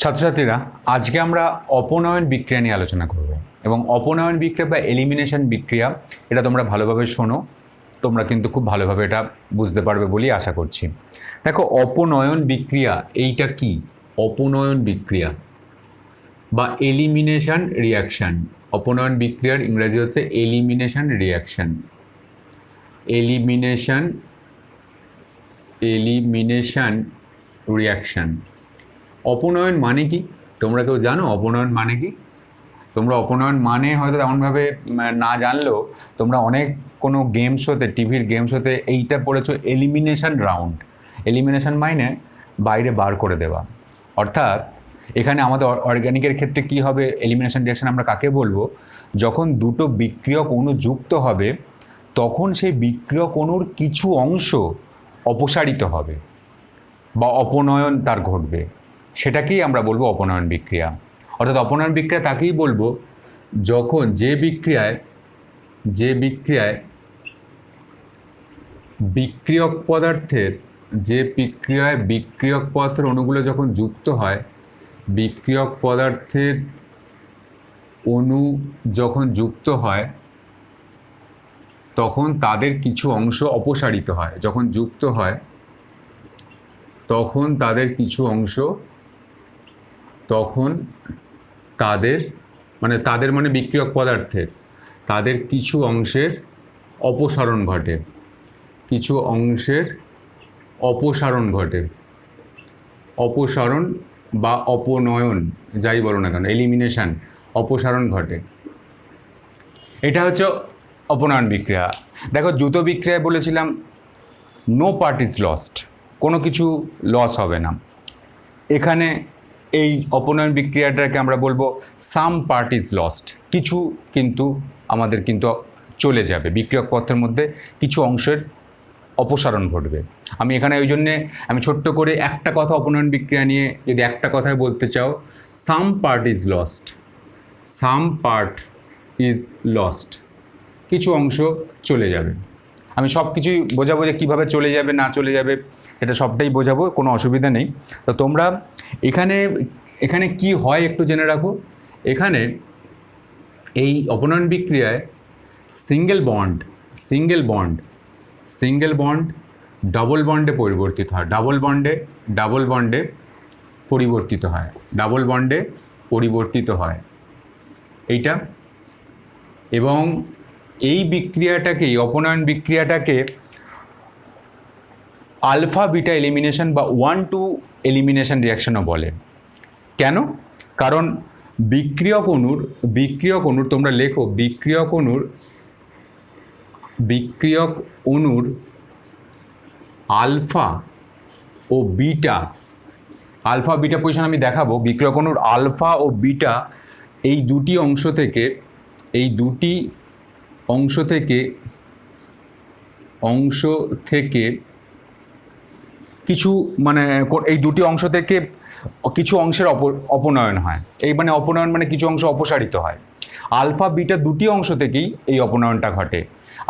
ছাত্রছাত্রীরা, আজকে আমরা অপনয়ন বিক্রিয়া নিয়ে আলোচনা করব এবং অপনয়ন বিক্রিয়া বা এলিমিনেশন বিক্রিয়া এটা তোমরা ভালোভাবে শোনো। তোমরা কিন্তু খুব ভালোভাবে এটা বুঝতে পারবে বলেই আশা করছি। দেখো, অপনয়ন বিক্রিয়া এইটা কি? অপনয়ন বিক্রিয়া বা এলিমিনেশন রিয়াকশন। অপনয়ন বিক্রিয়ার ইংরেজি হচ্ছে এলিমিনেশন রিয়াকশন। Elimination reaction. অপনয়ন মানে কি তোমরা কেউ জানো? অপনয়ন মানে কি? তোমরা অপনয়ন মানে হয়তো তেমনভাবে না জানলেও তোমরা অনেক কোনো গেম শোতে, টিভির গেম শোতে এইটা পড়েছো, এলিমিনেশন রাউন্ড। এলিমিনেশন মানে বাইরে বার করে দেওয়া। অর্থাৎ এখানে আমাদের অর্গানিকের ক্ষেত্রে কি হবে? এলিমিনেশন রিয়াকশন আমরা কাকে বলবো? যখন দুটো বিক্রিয়ক অণু যুক্ত হবে তখন সেই বিক্রিয়ক অণুর কিছু অংশ অপসারিত হবে বা অপনয়ন তার ঘটবে, সেটাকেই আমরা বলবো অপনয়ন বিক্রিয়া। অর্থাৎ অপনয়ন বিক্রিয়া তাকেই বলবো যখন যে বিক্রিয়ায় বিক্রিয়ক পদার্থের বিক্রিয়ক পদার্থের অণুগুলো যখন যুক্ত হয়, বিক্রিয়ক পদার্থের অণু যখন যুক্ত হয় তখন তাদের কিছু অংশ অপসারিত হয়। যখন যুক্ত হয় তখন তাদের কিছু অংশ, তখন তাদের মানে বিক্রিয়ক পদার্থের তাদের কিছু অংশের অপসারণ ঘটে। কিছু অংশের অপসারণ ঘটে। অপসারণ বা অপনয়ন যাই বলো না কেন, এলিমিনেশন, অপসারণ ঘটে। এটা হচ্ছে অপনয়ন বিক্রিয়া। দেখো, দ্রুত বিক্রিয়ায় বলেছিলাম নো পার্ট ইজ লস্ট, কোনো কিছু লস হবে না। এখানে এই অপনয়ন বিক্রিয়াটাকে আমরা বলবো সাম পার্ট ইজ লস্ট, কিছু কিন্তু আমাদের কিন্তু চলে যাবে, বিক্রিয়ক পদার্থের মধ্যে কিছু অংশের অপসারণ ঘটবে। আমি এখানে ওই জন্যে আমি ছোট্ট করে একটা কথা অপনয়ন বিক্রিয়া নিয়ে যদি একটা কথায় বলতে চাও, সাম part is lost. Some part is lost, কিছু অংশ চলে যাবে। আমি সব কিছুই বোঝাবো যে কীভাবে চলে যাবে না চলে যাবে, এটা সবটাই বোঝাবো, কোনো অসুবিধা নেই। তো তোমরা এখানে কি হয় একটু জেনে রাখো। এখানে এই অপনয়ন বিক্রিয়ায় সিঙ্গেল বন্ড ডাবল বন্ডে পরিবর্তিত হয়। ডাবল বন্ডে পরিবর্তিত হয় এইটা। এবং এই বিক্রিয়াটাকেই, অপনয়ন বিক্রিয়াটাকে আলফা বিটা এলিমিনেশন বা 1-2 এলিমিনেশন রিয়াকশনও বলে। কেন? কারণ বিক্রিয়ক অণুর তোমরা লেখো, বিক্রিয়ক অণুর আলফা বিটা পজিশন আমি দেখাবো। বিক্রিয়ক অণুর আলফা ও বিটা এই দুটি অংশ থেকে কিছু এই দুটি অংশ থেকে কিছু অংশের অপনয়ন হয়। এই অপনয়ন মানে কিছু অংশ অপসারিত হয়। আলফা বিটা দুটি অংশ থেকেই এই অপনয়নটা ঘটে।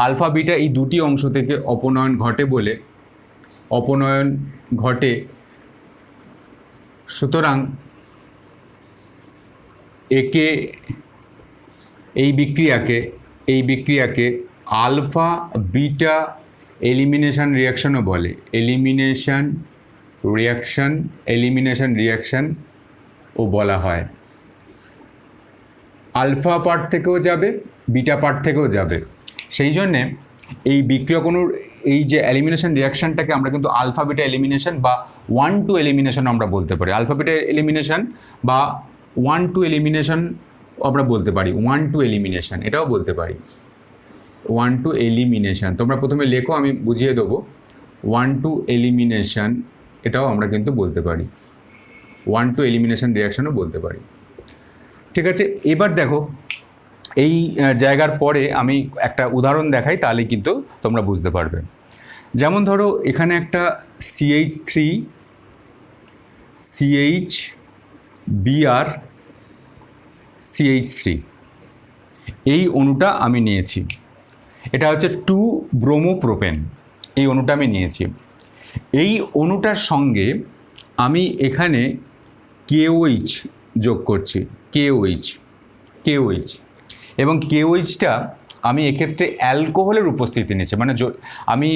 আলফা বিটা এই দুটি অংশ থেকে অপনয়ন ঘটে। সুতরাং এই বিক্রিয়াকে আলফা বিটা এলিমিনেশন রিয়াকশনও বলে। এলিমিনেশন রিয়াকশন ও বলা হয়। আলফা পার্ট থেকেও যাবে, বিটা পার্ট থেকেও যাবে। সেই জন্যে এই বিক্রিয়ক অণুর এই যে এলিমিনেশন রিয়াকশনটাকে আমরা কিন্তু আলফা বিটা এলিমিনেশন বা 1-2 এলিমিনেশন আমরা বলতে পারি। আলফা বিটা এলিমিনেশন বা 1-2 এলিমিনেশন আমরা বলতে পারি। 1-2 এলিমিনেশন এটাও বলতে পারি। 1-2 এলিমিনেশন তোমরা প্রথমে লেখো, আমি বুঝিয়ে দেবো। 1-2 এলিমিনেশন এটাও আমরা কিন্তু বলতে পারি। 1-2 এলিমিনেশন রিয়াকশনও বলতে পারি। ঠিক আছে, এবার দেখো এই জায়গার পরে আমি একটা উদাহরণ দেখাই, তাহলে কিন্তু তোমরা বুঝতে পারবে। যেমন ধরো, এখানে একটা CH3 এই অণুটা আমি নিয়েছি। এটা হচ্ছে 2-ব্রোমোপ্রোপেন। এই অণুটা আমি নিয়েছি। এই অণুটার সঙ্গে আমি এখানে KOH যোগ করছি, KOH এবং KOHটা আমি এক্ষেত্রে অ্যালকোহলের উপস্থিতি নিচ্ছে, মানে আমি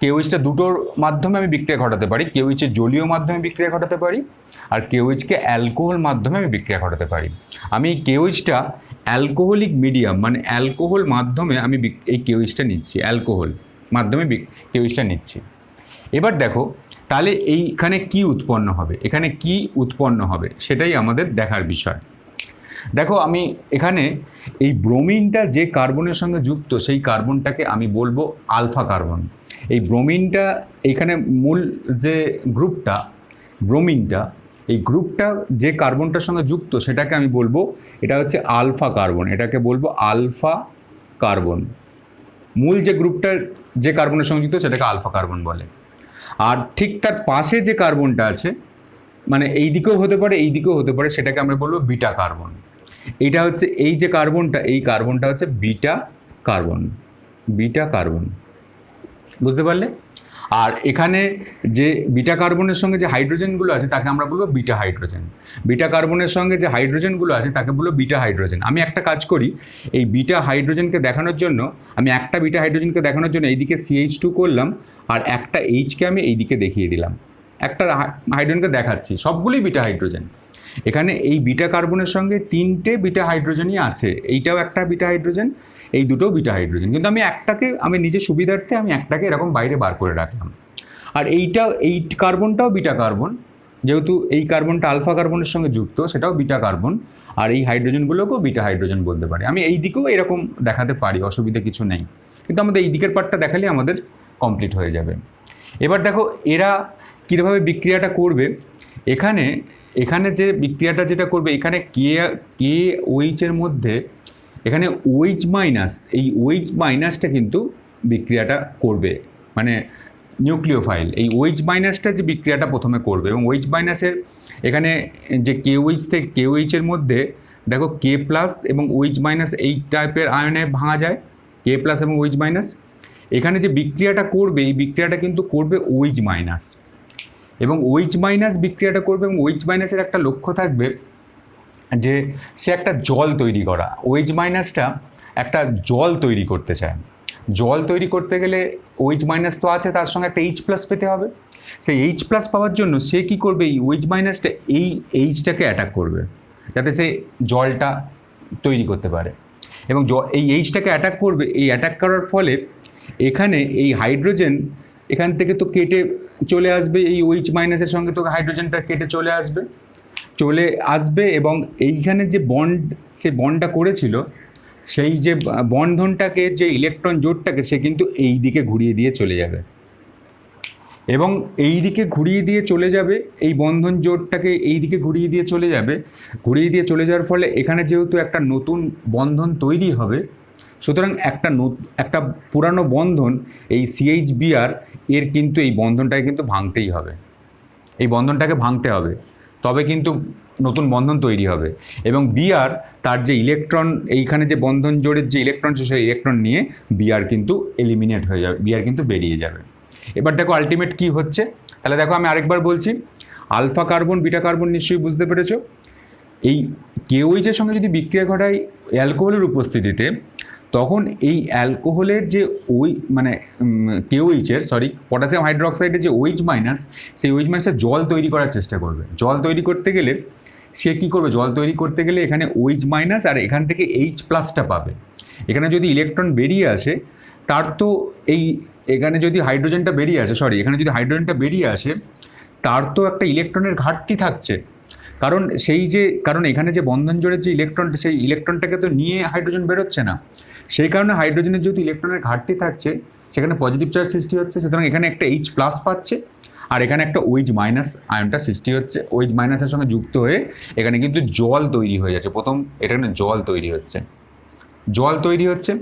KOHটা দুটোর মাধ্যমে আমি বিক্রিয়া ঘটাতে পারি। KOH এর জলীয় মাধ্যমে বিক্রিয়া ঘটাতে পারি, আর KOHকে অ্যালকোহল মাধ্যমে আমি বিক্রিয়া ঘটাতে পারি। আমি KOHটা অ্যালকোহলিক মিডিয়াম, মানে অ্যালকোহল মাধ্যমে আমি এই KOHটা নিচ্ছি, অ্যালকোহল মাধ্যমে KOHটা নিচ্ছি। এবার দেখো তাহলে এইখানে কি উৎপন্ন হবে, এখানে কি উৎপন্ন হবে সেটাই আমাদের দেখার বিষয়। দেখো আমি এখানে এই ব্রোমিনটা যে কার্বনের সঙ্গে যুক্ত সেই কার্বনটাকে আমি বলবো আলফা কার্বন। এই ব্রোমিনটা এইখানে মূল যে গ্রুপটা ব্রোমিনটা, এই গ্রুপটা যে কার্বনটার সঙ্গে যুক্ত সেটাকে আমি বলবো এটা হচ্ছে আলফা কার্বন, এটাকে বলবো আলফা কার্বন। মূল যে গ্রুপটা যে কার্বনের সঙ্গে যুক্ত সেটাকে আলফা কার্বন বলে। আর ঠিক তার পাশে যে কার্বনটা আছে, মানে এই দিকেও হতে পারে এই দিকেও হতে পারে, সেটাকে আমরা বলবো বিটা কার্বন। এইটা হচ্ছে এই যে কার্বনটা, এই কার্বনটা হচ্ছে বিটা কার্বন, বিটা কার্বন, বুঝতে পারলে? আর এখানে যে বিটা কার্বনের সঙ্গে যে হাইড্রোজেনগুলো আছে তাকে আমরা বলবো বিটা হাইড্রোজেন। বিটা কার্বনের সঙ্গে যে হাইড্রোজেনগুলো আছে তাকে বলবো বিটা হাইড্রোজেন। আমি একটা কাজ করি, এই বিটা হাইড্রোজেনকে দেখানোর জন্য আমি একটা বিটা হাইড্রোজেনকে দেখানোর জন্য এইদিকে CH2 করলাম, আর একটা Hকে আমি এইদিকে দেখিয়ে দিলাম, একটা হাইড্রোজেনকে দেখাচ্ছি, সবগুলোই বিটা হাইড্রোজেন। এখানে এই বিটা কার্বনের সঙ্গে 3টে বিটা হাইড্রোজেনই আছে, এইটাও একটা বিটা হাইড্রোজেন, এই দুটোও বিটা হাইড্রোজেন, কিন্তু আমি একটাকে আমি নিজের সুবিধার্থে আমি একটাকে এরকম বাইরে বার করে রাখলাম। আর এই কার্বনটাও বিটা কার্বন, যেহেতু এই কার্বনটা আলফা কার্বনের সঙ্গে যুক্ত সেটাও বিটা কার্বন, আর এই হাইড্রোজেনগুলোকেও বিটা হাইড্রোজেন বলতে পারি। আমি এই দিকেও এরকম দেখাতে পারি, অসুবিধা কিছু নেই, কিন্তু আমাদের এই দিকের পার্টটা দেখালে আমাদের কমপ্লিট হয়ে যাবে। এবার দেখো এরা কীভাবে বিক্রিয়াটা করবে। এখানে যে বিক্রিয়াটা যেটা করবে, এখানে KOH এর মধ্যে এখানে OH মাইনাস, এই OH মাইনাসটা কিন্তু বিক্রিয়াটা করবে, মানে নিউক্লিওফাইল এই OH মাইনাসটা যে বিক্রিয়াটা প্রথমে করবে। এবং OH মাইনাসের এখানে যে KOH এর মধ্যে দেখো K প্লাস এবং OH মাইনাস এই টাইপের আয়নে ভাঙা যায়, K প্লাস এবং OH মাইনাস। এখানে যে বিক্রিয়াটা করবে এই বিক্রিয়াটা কিন্তু করবে OH মাইনাস, এবং OH মাইনাস বিক্রিয়াটা করবে, এবং OH মাইনাসের একটা লক্ষ্য থাকবে যে সে একটা জল তৈরি করা। OH মাইনাসটা একটা জল তৈরি করতে চায়। জল তৈরি করতে গেলে OH মাইনাস তো আছে, তার সঙ্গে একটা H প্লাস পেতে হবে। সেই H প্লাস পাওয়ার জন্য সে কী করবে, এই OH মাইনাসটা এই Hটাকে অ্যাটাক করবে যাতে সে জলটা তৈরি করতে পারে। এবং এই Hটাকে অ্যাটাক করবে, এই অ্যাটাক করার ফলে এখানে এই হাইড্রোজেন এখান থেকে তো কেটে চলে আসবে, এই OH মাইনাসের সঙ্গে তো হাইড্রোজেনটা কেটে চলে আসবে এবং এইখানে যে সে বন্ডটা করেছিল সেই যে বন্ধনটাকে, যে ইলেকট্রন জোটটাকে সে কিন্তু এই দিকে ঘুরিয়ে দিয়ে চলে যাবে, এবং এই দিকে ঘুরিয়ে দিয়ে চলে যাবে, এই বন্ধন জোটটাকে এই দিকে ঘুরিয়ে দিয়ে চলে যাওয়ার ফলে এখানে যেহেতু একটা নতুন বন্ধন তৈরি হবে, সুতরাং একটা পুরানো বন্ধন এই CHBr এর কিন্তু এই বন্ধনটাকে কিন্তু ভাঙতেই হবে, এই বন্ধনটাকে ভাঙতে হবে, তবে কিন্তু নতুন বন্ধন তৈরি হবে। এবং Br তার যে ইলেকট্রন, এইখানে যে বন্ধন জোড়ের যে ইলেকট্রন সেই ইলেকট্রন নিয়ে Br কিন্তু এলিমিনেট হয়ে যাবে, Br কিন্তু বেরিয়ে যাবে। এবার দেখো আলটিমেট কি হচ্ছে, তাহলে দেখো আমি আরেকবার বলছি, আলফা কার্বন বিটা কার্বন নিশ্চয়ই বুঝতে পেরেছো। এই KOH এর সঙ্গে যদি বিক্রিয়া ঘটায় অ্যালকোহলের উপস্থিতিতে, তখন এই অ্যালকোহলের যে পটাশিয়াম হাইড্রোক্সাইডের যে OH মাইনাস, সেই OH মাইনাসটা জল তৈরি করার চেষ্টা করবে। জল তৈরি করতে গেলে সে কী করবে, জল তৈরি করতে গেলে এখানে OH মাইনাস আর এখান থেকে H প্লাসটা পাবে। এখানে যদি ইলেকট্রন বেরিয়ে আসে তার তো এখানে যদি হাইড্রোজেনটা বেরিয়ে আসে তার তো একটা ইলেকট্রনের ঘাটতি থাকছে, কারণ এখানে যে বন্ধন জোড়ের যে ইলেকট্রনটা, সেই ইলেকট্রনটাকে তো নিয়ে হাইড্রোজেন বেরোচ্ছে না, সেই কারণে হাইড্রোজেনের যেহেতু ইলেকট্রনের ঘাটতি থাকছে সেখানে পজিটিভ চার্জ সৃষ্টি হচ্ছে, সুতরাং এখানে একটা H প্লাস পাচ্ছে আর এখানে একটা OH মাইনাস আয়নটা সৃষ্টি হচ্ছে। OH মাইনাসের সঙ্গে যুক্ত হয়ে এখানে কিন্তু জল তৈরি হয়ে যাচ্ছে, এখানে জল তৈরি হচ্ছে।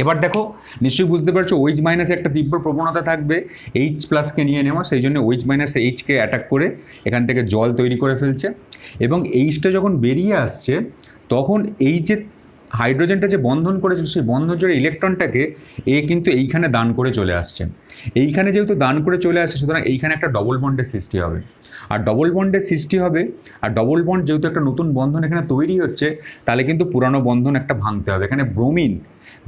এবার দেখো নিশ্চয়ই বুঝতে পারছো OH মাইনাসে একটা তীব্র প্রবণতা থাকবে H প্লাসকে নিয়ে নেওয়া, সেই জন্য OH মাইনাস Hকে অ্যাটাক করে এখান থেকে জল তৈরি করে ফেলছে। এবং Hটা যখন বেরিয়ে আসছে তখন এই যে হাইড্রোজেনটা যে বন্ধন করেছিল সেই বন্ধন জোড়ে ইলেকট্রনটাকে এ কিন্তু এইখানে দান করে চলে আসছে। এইখানে যেহেতু দান করে চলে আসছে, সুতরাং এইখানে একটা ডবল বন্ডের সৃষ্টি হবে। আর ডবল বন্ডের সৃষ্টি হবে, আর ডবল বন্ড যেহেতু একটা নতুন বন্ধন এখানে তৈরি হচ্ছে, তাহলে কিন্তু পুরানো বন্ধন একটা ভাঙতে হবে। এখানে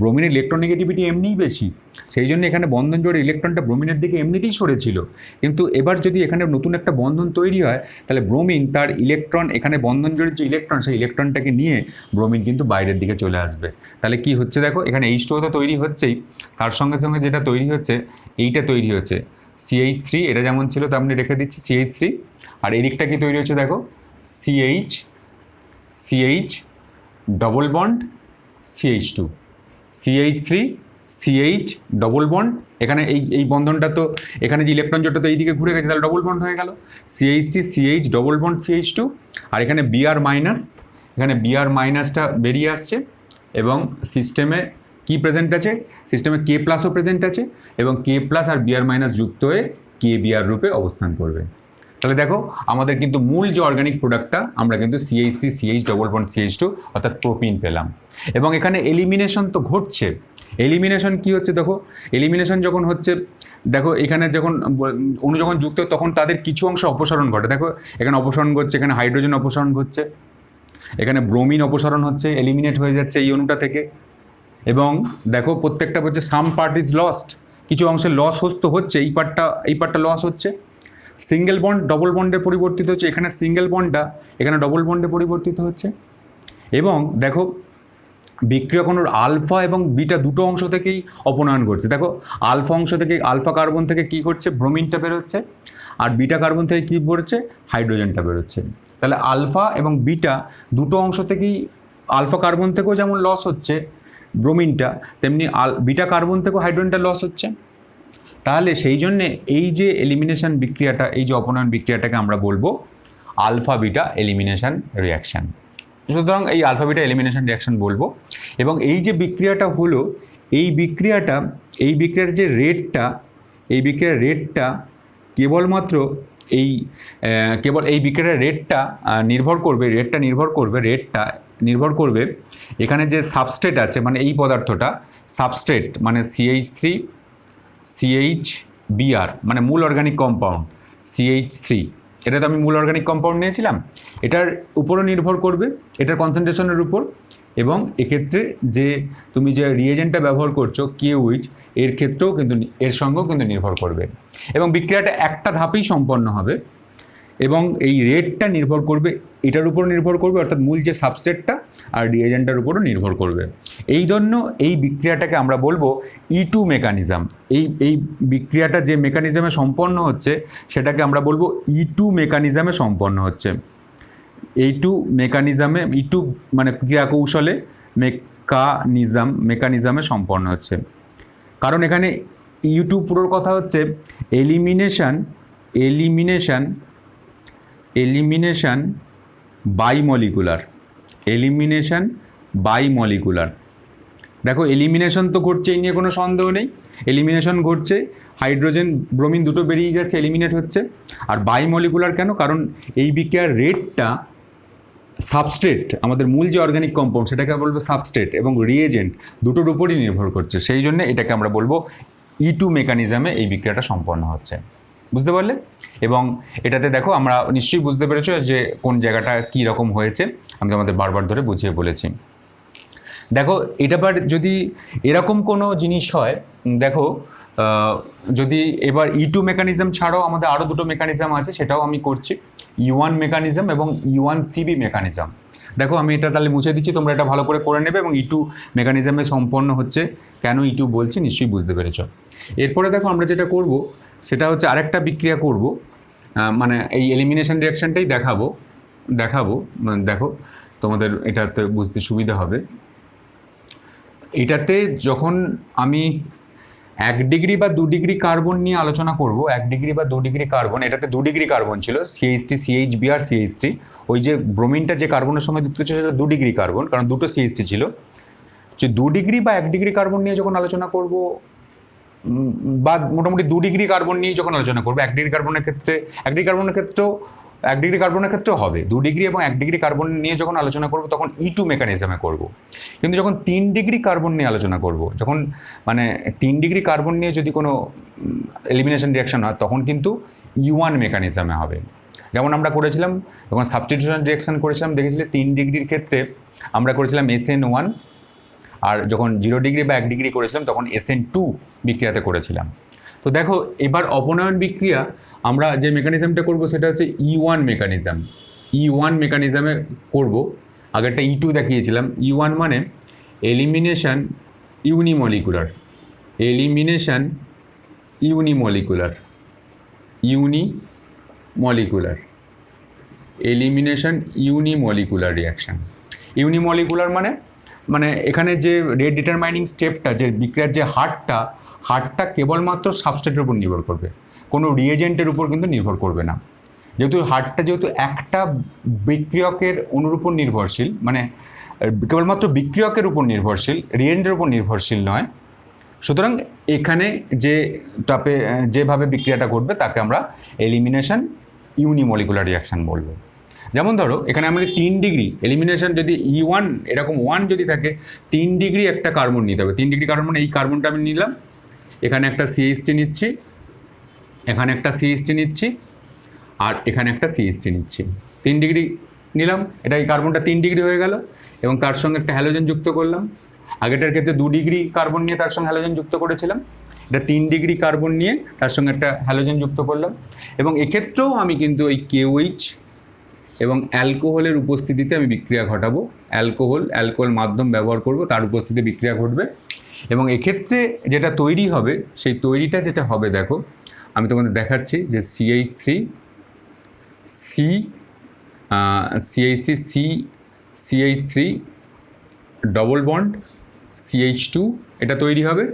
ব্রোমিনের ইলেকট্রোনেগেটিভিটি এমনিই বেশি, সেই জন্য এখানে বন্ধন জোড়ে ইলেকট্রনটা ব্রোমিনের দিকে এমনিতেই সরেছিল। কিন্তু এবার যদি এখানে নতুন একটা বন্ধন তৈরি হয়, তাহলে ব্রোমিন তার ইলেকট্রন, এখানে বন্ধন জোড়ের যে ইলেকট্রন, সেই ইলেকট্রনটাকে নিয়ে ব্রোমিন কিন্তু বাইরের দিকে চলে আসবে। তাহলে কি হচ্ছে দেখো, এখানে H2 তো তৈরি হচ্ছেই, তার সঙ্গে সঙ্গে যেটা তৈরি হচ্ছে এইটা তৈরি হচ্ছে CH3, এটা যেমন ছিল তেমনি রেখে দিচ্ছি CH3। আর এদিকটা কি তৈরি হচ্ছে দেখো, CH double bond CH2, CH3 CH double bond. এখানে এই বন্ধনটা তো, এখানে যে ইলেকট্রন জোটটা তো এইদিকে ঘুরে গেছে, তাহলে ডবল বন্ড হয়ে গেল CH3 CH double bond CH2। আর এখানে Br মাইনাস, এখানে Br মাইনাসটা বেরিয়ে আসছে, এবং সিস্টেমে কি প্রেজেন্ট আছে, সিস্টেমে K প্লাসও প্রেজেন্ট আছে, এবং K প্লাস আর Br মাইনাস যুক্ত হয়ে KBr রূপে অবস্থান করবে। তাহলে দেখো আমাদের কিন্তু মূল যে অর্গানিক প্রোডাক্টটা আমরা কিন্তু CH3 CH double bond CH2 অর্থাৎ প্রোপিন পেলাম। এবং এখানে এলিমিনেশন তো ঘটছে। এলিমিনেশন কি হচ্ছে দেখো, এলিমিনেশন যখন হচ্ছে, দেখো এখানে যখন অণু যখন যুক্ত তখন তাদের কিছু অংশ অপসারণ ঘটে। দেখো এখানে অপসারণ ঘটছে, এখানে হাইড্রোজেন অপসারণ ঘটছে, এখানে ব্রোমিন অপসারণ হচ্ছে, এলিমিনেট হয়ে যাচ্ছে এই অণুটা থেকে। এবং দেখো প্রত্যেকটা হচ্ছে সাম পার্ট ইজ লস্ট, কিছু অংশে লস হচ্ছে, এই পার্টটা লস হচ্ছে। সিঙ্গেল বন্ড ডবল বন্ডে পরিবর্তিত হচ্ছে, এখানে সিঙ্গেল বন্ডটা এখানে ডবল বন্ডে পরিবর্তিত হচ্ছে। এবং দেখো বিক্রিয়ক অণুর আলফা এবং বিটা দুটো অংশ থেকেই অপনয়ন ঘটছে। দেখো আলফা অংশ থেকে, আলফা কার্বন থেকে কি করছে, ব্রোমিনটা বেরোচ্ছে, আর বিটা কার্বন থেকে কি বেরোচ্ছে, হাইড্রোজেনটা বেরোচ্ছে। তাহলে আলফা এবং বিটা দুটো অংশ থেকেই, আলফা কার্বন থেকেও যেমন লস হচ্ছে ব্রোমিনটা, তেমনি বিটা কার্বন থেকেও হাইড্রোজেনটা লস হচ্ছে। তাহলে সেই জন্যে এই যে এলিমিনেশন বিক্রিয়াটা, এই যে অপনয়ন বিক্রিয়াটাকে আমরা বলবো আলফা বিটা এলিমিনেশন রিয়াকশান। সুতরাং এই আলফা বিটা এলিমিনেশন রিয়াকশন বলবো। এবং এই যে বিক্রিয়াটা হলো, এই বিক্রিয়ার যে রেটটা, এই বিক্রিয়ার রেটটা কেবলমাত্র কেবল এই বিক্রিয়ার রেটটা নির্ভর করবে এখানে যে সাবস্ট্রেট আছে, মানে এই পদার্থটা সাবস্ট্রেট, মানে CH3 CHBr, মানে মূল অর্গানিক কম্পাউন্ড CH3, এটা তো আমি মূল অর্গানিক কম্পাউন্ড নিয়েছিলাম, এটার উপরও নির্ভর করবে, এটার কনসেন্ট্রেশনের উপর। এবং এক্ষেত্রে যে তুমি যে রিয়েজেন্টটা ব্যবহার করছো KUH, এর ক্ষেত্রেও কিন্তু, এর সঙ্গেও কিন্তু নির্ভর করবে। এবং বিক্রিয়াটা একটা ধাপেই সম্পন্ন হবে, এবং এই রেটটা নির্ভর করবে, এটার উপর নির্ভর করবে, অর্থাৎ মূল যে সাবস্ট্রেটটা আর রিয়েজেন্টটার উপরও নির্ভর করবে। এই জন্য এই বিক্রিয়াটাকে আমরা বলবো E2 মেকানিজম। এই বিক্রিয়াটা যে মেকানিজমে সম্পন্ন হচ্ছে সেটাকে আমরা বলবো E2 মেকানিজমে সম্পন্ন হচ্ছে। E2 মানে ক্রিয়া কৌশলে মেকানিজমে সম্পন্ন হচ্ছে। কারণ এখানে E2 পুরোর কথা হচ্ছে এলিমিনেশন বাইমলিকুলার। দেখো এলিমিনেশন তো ঘটছে, এই নিয়ে কোনো সন্দেহ নেই, এলিমিনেশন ঘটছে, হাইড্রোজেন ব্রোমিন দুটো বেরিয়ে যাচ্ছে, এলিমিনেট হচ্ছে। আর বাইমলিকুলার কেন, কারণ এই বিক্রিয়ার রেটটা সাবস্ট্রেট, আমাদের মূল যে অর্গানিক কম্পাউন্ড সেটাকে বলবো সাবস্ট্রেট, এবং রিয়েজেন্ট দুটোর উপরই নির্ভর করছে। সেই জন্য এটাকে আমরা বলবো E2 মেকানিজমে এই বিক্রিয়াটা সম্পন্ন হচ্ছে। বুঝতে পারলে? এবং এটাতে দেখো আমরা নিশ্চয়ই বুঝতে পেরেছো যে কোন জায়গাটা কী রকম হয়েছে, আমি তোমাদের বারবার ধরে বুঝিয়ে বলেছি। দেখো এটা যদি এরকম কোনো জিনিস হয়, দেখো যদি এবার E2 মেকানিজম ছাড়াও আমাদের আরও দুটো মেকানিজম আছে, সেটাও আমি করছি, E1 মেকানিজম এবং E1CB মেকানিজম। দেখো আমি এটা তাহলে মুছে দিচ্ছি, তোমরা এটা ভালো করে নেবে। এবং E2 মেকানিজমে সম্পন্ন হচ্ছে, কেন E2 বলছি নিশ্চয়ই বুঝতে পেরেছ। এরপরে দেখো আমরা যেটা করব সেটা হচ্ছে আরেকটা বিক্রিয়া করব, মানে এই এলিমিনেশন রিয়াকশানটাই দেখাবো। দেখো তোমাদের এটাতে বুঝতে সুবিধা হবে। এটাতে যখন আমি 1 ডিগ্রি বা 2 ডিগ্রি কার্বন নিয়ে আলোচনা করব, 1 ডিগ্রি বা 2 ডিগ্রি কার্বন, এটাতে 2 ডিগ্রি কার্বন ছিল, CH3 CHBr CH3, ওই যে ব্রোমিনটা যে কার্বনের সঙ্গে যুক্ত ছিল সেটা 2 ডিগ্রি কার্বন, কারণ দুটো CH3 ছিল। যে 2 ডিগ্রি বা 1 ডিগ্রি কার্বন নিয়ে যখন আলোচনা করব, বা মোটামুটি 2 ডিগ্রি কার্বন নিয়ে যখন আলোচনা করবো, 1 ডিগ্রি কার্বনের ক্ষেত্রেও 1 ডিগ্রি কার্বনের ক্ষেত্রেও হবে। 2 ডিগ্রি এবং 1 ডিগ্রি কার্বন নিয়ে যখন আলোচনা করব তখন E2 মেকানিজমে করব। কিন্তু যখন 3 ডিগ্রি কার্বন নিয়ে আলোচনা করব, যখন মানে 3 ডিগ্রি কার্বন নিয়ে যদি কোনো এলিমিনেশন রিয়াকশন হয় তখন কিন্তু E1 মেকানিজমে হবে। যেমন আমরা করেছিলাম যখন সাবস্টিটিউশন রিয়াকশন করেছিলাম, দেখেছিলে 3 ডিগ্রির ক্ষেত্রে আমরা করেছিলাম SN1, আর যখন 0 ডিগ্রি বা 1 ডিগ্রি করেছিলাম তখন SN2 বিক্রিয়াতে করেছিলাম। তো দেখো এবার অপনয়ন বিক্রিয়া আমরা যে মেকানিজমটা করব সেটা হচ্ছে E1 মেকানিজম। E1 মেকানিজমে করব। আগেরটা E2 দেখিয়েছিলাম। E1 মানে এলিমিনেশন ইউনিমলিকুলার, এলিমিনেশন ইউনিমলিকুলার, ইউনিমলিকুলার, এলিমিনেশন ইউনিমলিকুলার রিয়াকশান। ইউনিমলিকুলার মানে এখানে যে রেট ডিটারমাইনিং স্টেপটা, যে বিক্রিয়ার যে হারটা কেবলমাত্র সাবস্ট্রেটের উপর নির্ভর করবে, কোনো রিয়েজেন্টের উপর কিন্তু নির্ভর করবে না। যেহেতু হারটা যেহেতু একটা বিক্রিয়কের অণুর উপর নির্ভরশীল, মানে কেবলমাত্র বিক্রিয়কের উপর নির্ভরশীল, রিয়েজেন্টের উপর নির্ভরশীল নয়, সুতরাং এখানে যেভাবে বিক্রিয়াটা ঘটবে তাকে আমরা এলিমিনেশন ইউনিমলিকুলার রিয়াকশান বলবো। যেমন ধরো এখানে আমাদের 3 ডিগ্রি এলিমিনেশন, যদি E1 এরকম 1 যদি থাকে, 3 ডিগ্রি একটা কার্বন নিতে হবে। 3 ডিগ্রি কার্বন মানে এই কার্বনটা আমি নিলাম, এখানে একটা CH3 নিচ্ছি, এখানে একটা CH3 নিচ্ছি, আর এখানে একটা CH3 নিচ্ছি। 3 ডিগ্রি নিলাম, এটা এই কার্বনটা 3 ডিগ্রি হয়ে গেল, এবং তার সঙ্গে একটা হ্যালোজেন যুক্ত করলাম। আগেটার ক্ষেত্রে 2 ডিগ্রি কার্বন নিয়ে তার সঙ্গে হ্যালোজেন যুক্ত করেছিলাম, এটা 3 ডিগ্রি কার্বন নিয়ে তার সঙ্গে একটা হ্যালোজেন যুক্ত করলাম। এবং এক্ষেত্রেও আমি কিন্তু এই KOH এবং অ্যালকোহলের উপস্থিতিতে আমি বিক্রিয়া ঘটাবো। অ্যালকোহল মাধ্যম ব্যবহার করব, তার উপস্থিতিতে বিক্রিয়া ঘটবে। এবং এক্ষেত্রে যেটা তৈরি হবে, সেই তৈরিটা যেটা হবে দেখো আমি তোমাদের দেখাচ্ছি, যে CH3 ডবল বন্ড CH2 এটা তৈরি হবে,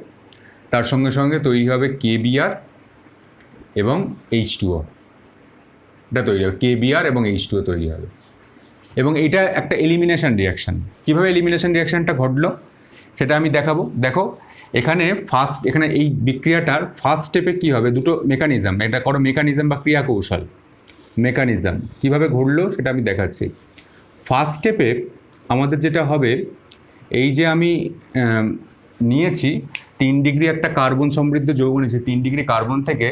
তার সঙ্গে সঙ্গে তৈরি হবে KBr এবং H2O, এটা তৈরি হবে, KBr এবং H2O তৈরি হবে। এবং এটা একটা এলিমিনেশন রিয়াকশান। কীভাবে এলিমিনেশন রিয়াকশানটা ঘটলো সেটা আমি দেখাবো। দেখো এখানে এখানে এই বিক্রিয়াটার ফার্স্ট স্টেপে কী হবে, দুটো মেকানিজম, এটা করো মেকানিজম বা ক্রিয়া কৌশল, মেকানিজম কীভাবে ঘটলো সেটা আমি দেখাচ্ছি। ফার্স্ট স্টেপে আমাদের যেটা হবে, এই যে আমি নিয়েছি 3 ডিগ্রি একটা কার্বন সমৃদ্ধ যৌগ নিয়েছি, 3 ডিগ্রি কার্বন থেকে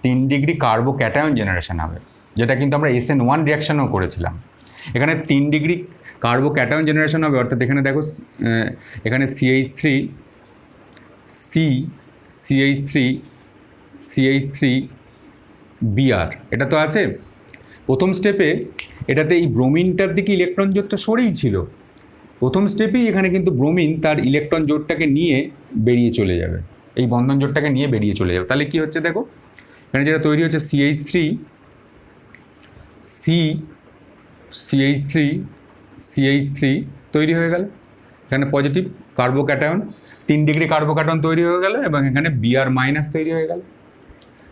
3 ডিগ্রি কার্বো ক্যাটায়ন জেনারেশন হবে, যেটা কিন্তু আমরা SN1 রিয়াকশানও করেছিলাম। এখানে 3 ডিগ্রি কার্বো ক্যাটায়ন জেনারেশন হবে, অর্থাৎ এখানে দেখো এখানে CH3 Br এটা তো আছে। প্রথম স্টেপে এটাতে এই ব্রোমিনটার দিকে ইলেকট্রন জোট তো সরেই ছিল, প্রথম স্টেপেই এখানে কিন্তু ব্রোমিন তার ইলেকট্রন জোটটাকে নিয়ে বেরিয়ে চলে যাবে, এই বন্ধন জোটটাকে নিয়ে বেরিয়ে চলে যাবে। তাহলে কি হচ্ছে দেখো, এখানে যেটা তৈরি হচ্ছে CH3 তৈরি হয়ে গেল, এখানে পজিটিভ কার্বোক্যাটায়ন, 3 ডিগ্রি কার্বোক্যাটায়ন তৈরি হয়ে গেল, এবং এখানে Br মাইনাস তৈরি হয়ে গেল।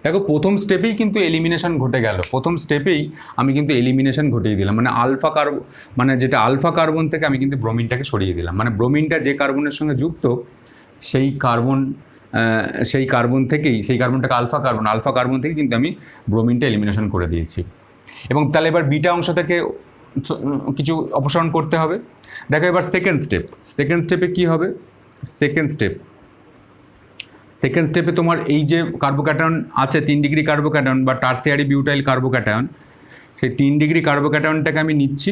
দেখো প্রথম স্টেপেই কিন্তু এলিমিনেশন ঘটে গেল, প্রথম স্টেপেই আমি কিন্তু এলিমিনেশন ঘটিয়ে দিলাম, মানে যেটা আলফা কার্বন থেকে আমি কিন্তু ব্রোমিনটাকে সরিয়ে দিলাম, মানে ব্রোমিনটা যে কার্বনের সঙ্গে যুক্ত সেই কার্বনটাকে আলফা কার্বন থেকে কিন্তু আমি ব্রোমিনটা এলিমিনেশন করে দিয়েছি। এবং তাহলে এবার বিটা অংশ থেকে কিছু অপসারণ করতে হবে। দেখো এবার সেকেন্ড স্টেপে কী হবে, সেকেন্ড স্টেপে তোমার এই যে কার্বোক্যাটায়ন আছে 3 ডিগ্রি কার্বোক্যাটায়ন বা টারসিয়ারি বিউটাইল কার্বোক্যাটায়ন, সেই 3 ডিগ্রি কার্বোক্যাটায়নটাকে আমি নিচ্ছি,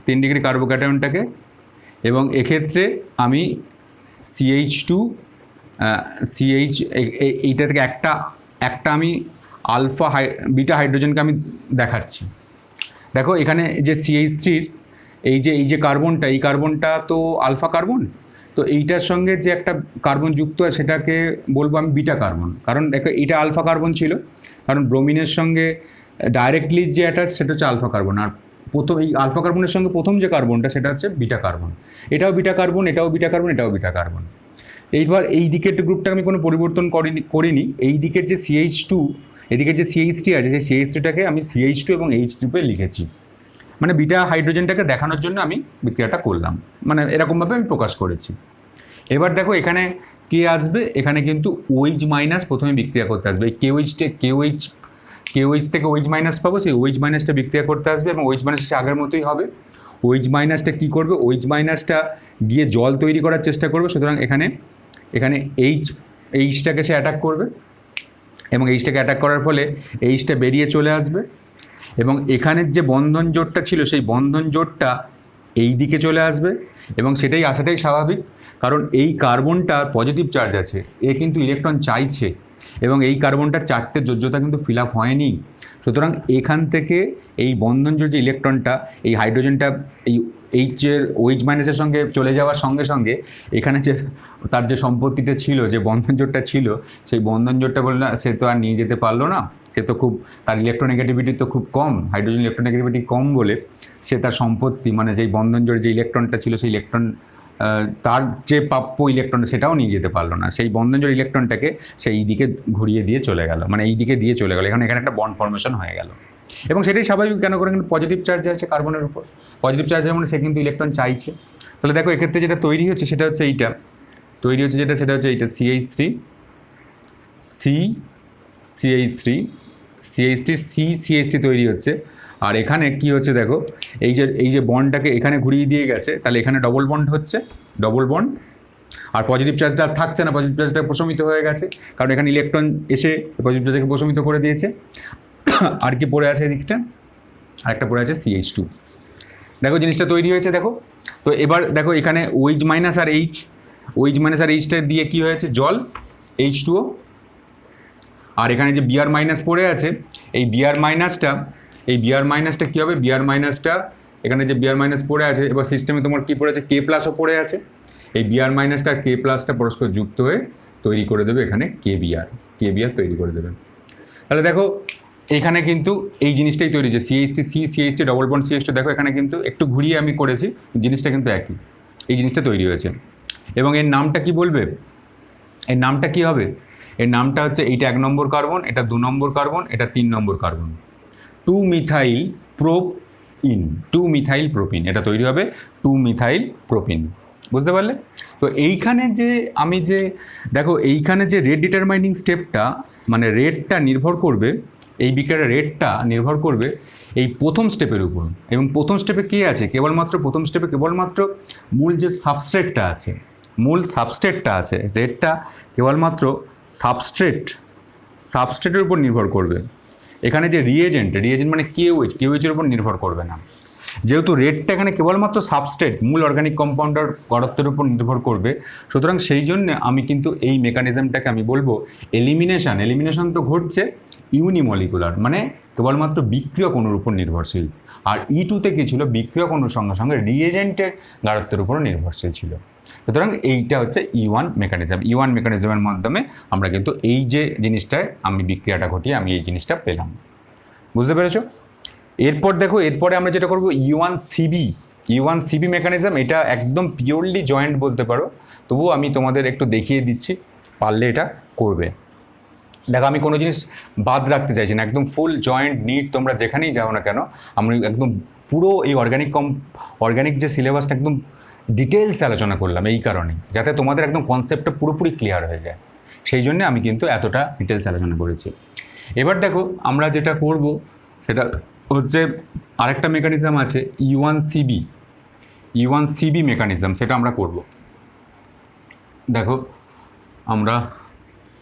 3 ডিগ্রি কার্বোক্যাটায়নটাকে, এবং এক্ষেত্রে আমি এইটা থেকে একটা আমি বিটা হাইড্রোজেনকে আমি দেখাচ্ছি। দেখো এখানে যে CH3-র এই যে কার্বনটা, এই কার্বনটা তো আলফা কার্বন, তো এইটার সঙ্গে যে একটা কার্বন যুক্ত আছে সেটাকে বলবো আমি বিটা কার্বন, কারণ দেখো এইটা আলফা কার্বন ছিল, কারণ ব্রোমিনের সঙ্গে ডাইরেক্টলি যে অ্যাটাচ সেটা হচ্ছে আলফা কার্বন, আর এই আলফা কার্বনের সঙ্গে প্রথম যে কার্বনটা সেটা হচ্ছে বিটা কার্বন, এটাও বিটা কার্বন, এটাও বিটা কার্বন, এটাও বিটা কার্বন। এইবার এই দিকের গ্রুপটা আমি কোনো পরিবর্তন করিনি, এই দিকের যে CH2, এদিকের যে CH3 আছে সেই CH3টাকে আমি CH2 এবং H গ্রুপে লিখেছি, মানে বিটা হাইড্রোজেনটাকে দেখানোর জন্য আমি বিক্রিয়াটা করলাম, মানে এরকমভাবে আমি প্রকাশ করেছি। এবার দেখো এখানে কে আসবে, এখানে কিন্তু OH মাইনাস প্রথমে বিক্রিয়া করতে আসবে, এই KOH KOH থেকে OH মাইনাস পাবো, সেই OH মাইনাসটা বিক্রিয়া করতে আসবে এবং OH মাইনাস সে আগের মতোই হবে। OH মাইনাসটা কী করবে, OH মাইনাসটা গিয়ে জল তৈরি করার চেষ্টা করবে, সুতরাং এখানে এইচটাকে সে অ্যাটাক করবে এবং এইচটাকে অ্যাটাক করার ফলে এইচটা বেরিয়ে চলে আসবে এবং এখানের যে বন্ধন জোটটা ছিল সেই বন্ধন জোটটা এই দিকে চলে আসবে এবং সেটাই আসাটাই স্বাভাবিক, কারণ এই কার্বনটা পজিটিভ চার্জ আছে, এ কিন্তু ইলেকট্রন চাইছে এবং এই কার্বনটার চারটে যোজ্যতা কিন্তু ফিল আপ হয়নি। সুতরাং এখান থেকে এই বন্ধন জোট যে ইলেকট্রনটা, এই হাইড্রোজেনটা এই এইচের OH মাইনাসের সঙ্গে চলে যাওয়ার সঙ্গে সঙ্গে এখানে যে তার যে সম্পত্তিটা ছিল, যে বন্ধন জোটটা ছিল, সেই বন্ধন জোটটা বললো সে তো আর নিয়ে যেতে পারলো না, সে তো খুব, তার ইলেকট্রোনেগেটিভিটি তো খুব কম, হাইড্রোজেন ইলেকট্রোনেগেটিভিটি কম বলে সে তার সম্পত্তি মানে যেই বন্ধন জোট যে ইলেকট্রনটা ছিল সেই ইলেকট্রন, তার যে প্রাপ্য ইলেকট্রন সেটাও নিয়ে যেতে পারলো না, সেই বন্ধন জোট ইলেকট্রনটাকে সেই দিকে ঘুরিয়ে দিয়ে চলে গেল, মানে এই দিকে দিয়ে চলে গেল, এখানে একটা বন্ড ফর্মেশন হয়ে গেল এবং সেটাই স্বাভাবিক। কেন করে, পজিটিভ চার্জ আছে কার্বনের উপর, পজিটিভ চার্জ মানে সে কিন্তু ইলেকট্রন চাইছে। তাহলে দেখো এক্ষেত্রে যেটা তৈরি হচ্ছে সেটা হচ্ছে এইটা তৈরি হচ্ছে, সেটা হচ্ছে এইটা CH3 তৈরি হচ্ছে। আর এখানে কি হচ্ছে দেখো, এই যে বন্ডটাকে এখানে ঘুরিয়ে দিয়ে গেছে, তাহলে এখানে ডবল বন্ড হচ্ছে, ডবল বন্ড, আর পজিটিভ চার্জটা আর থাকছে না, পজিটিভ চার্জটা প্রশমিত হয়ে গেছে, কারণ এখানে ইলেকট্রন এসে পজিটিভ চার্জকে প্রশমিত করে দিয়েছে। আর কি পড়ে আছে এদিকটা, আরেকটা পড়ে আছে CH2। দেখো জিনিসটা তৈরি হয়েছে দেখো। তো এবার দেখো এখানে OH মাইনাস আর এইচটা দিয়ে কি হয়েছে, জল H2O, আর এখানে যে Br মাইনাস পড়ে আছে, এই Br মাইনাসটা কী হবে, Br মাইনাসটা এখানে যে Br মাইনাস পড়ে আছে, এবার সিস্টেমে তোমার কী পড়ে আছে, K প্লাসও পড়ে আছে, এই Br মাইনাসটা আর K প্লাসটা পরস্পর যুক্ত হয়ে তৈরি করে দেবে এখানে KBr তৈরি করে দেবে। তাহলে দেখো এখানে কিন্তু এই জিনিসটাই তৈরি হচ্ছে, CH3 ডবল বন্ড CH2, দেখো এখানে কিন্তু একটু ঘুরিয়ে আমি করেছি, জিনিসটা কিন্তু একই, এই জিনিসটা তৈরি হয়েছে। এবং এর নামটা কি বলবে, এর নামটা কি হবে, এর নামটা হচ্ছে এইটা 1 নম্বর কার্বন, এটা 2 নম্বর কার্বন, এটা 3 নম্বর কার্বন, 2-মিথাইল প্রোপিন, এটা তৈরি হবে 2-মিথাইল প্রোপিন। বুঝতে পারলে? তো এইখানে যে আমি যে দেখো এইখানে যে রেট ডিটারমাইনিং স্টেপটা, মানে রেটটা নির্ভর করবে, এই বিক্রিয়ার রেটটা নির্ভর করবে এই প্রথম স্টেপের উপর। এবং প্রথম স্টেপে কী আছে, প্রথম স্টেপে কেবলমাত্র মূল যে সাবস্ট্রেটটা আছে, রেটটা কেবলমাত্র সাবস্ট্রেটের উপর নির্ভর করবে। এখানে যে রিয়েজেন্ট মানে KOH এর উপর নির্ভর করবে না, যেহেতু রেটটা এখানে কেবলমাত্র সাবস্ট্রেট মূল অর্গানিক কম্পাউন্ডার ঘনত্বের উপর নির্ভর করবে। সুতরাং সেই জন্য আমি কিন্তু এই মেকানিজমটাকে আমি বলবো এলিমিনেশন তো ঘটছে ইউনিমলিকুলার, মানে কেবলমাত্র বিক্রিয়ক অণুর উপর নির্ভরশীল। আর E2তে কী ছিল, বিক্রিয়ক অণুর সঙ্গে সঙ্গে রিয়েজেন্টের গাঢ়ত্বের উপরও নির্ভরশীল ছিল। সুতরাং এইটা হচ্ছে E1 মেকানিজমের মাধ্যমে আমরা কিন্তু এই যে জিনিসটায় আমি বিক্রিয়াটা ঘটিয়ে আমি এই জিনিসটা পেলাম। বুঝতে পেরেছো? এরপর দেখো, এরপরে আমরা যেটা করবো E1CB মেকানিজম, এটা একদম পিওরলি জয়েন্ট বলতে পারো, তবুও আমি তোমাদের একটু দেখিয়ে দিচ্ছি, পারলে এটা করবে। দেখো আমি কোনো জিনিস বাদ রাখতে চাইছি না, একদম ফুল জয়েন্ট নিট, তোমরা যেখানেই যাও না কেন আমি একদম পুরো এই অর্গানিক যে সিলেবাসটা একদম ডিটেলস আলোচনা করলাম, এই কারণে যাতে তোমাদের একদম কনসেপ্টটা পুরোপুরি ক্লিয়ার হয়ে যায়, সেই জন্য আমি কিন্তু এতটা ডিটেলস আলোচনা করেছি। এবার দেখো আমরা যেটা করব সেটা হচ্ছে আরেকটা মেকানিজম আছে E1CB মেকানিজম, সেটা আমরা করব। দেখো আমরা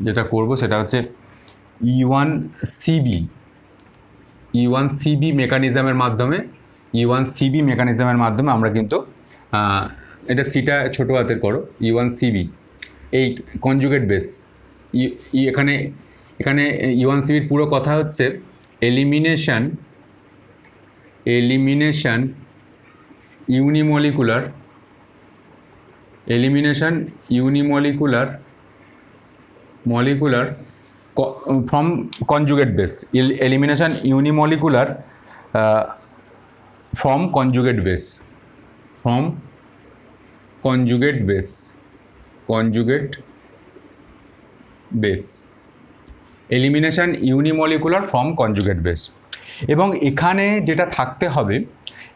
যেটা করব সেটা হচ্ছে E1CB মেকানিজমের মাধ্যমে আমরা কিন্তু এটা সিটা ছোটো হাতের করো, E1CB এই কনজুগেট বেস, এখানে E1CBর পুরো কথা হচ্ছে elimination unimolecular from conjugate base, elimination unimolecular from conjugate base, elimination unimolecular from conjugate base. এবং এখানে যেটা থাকতে হবে,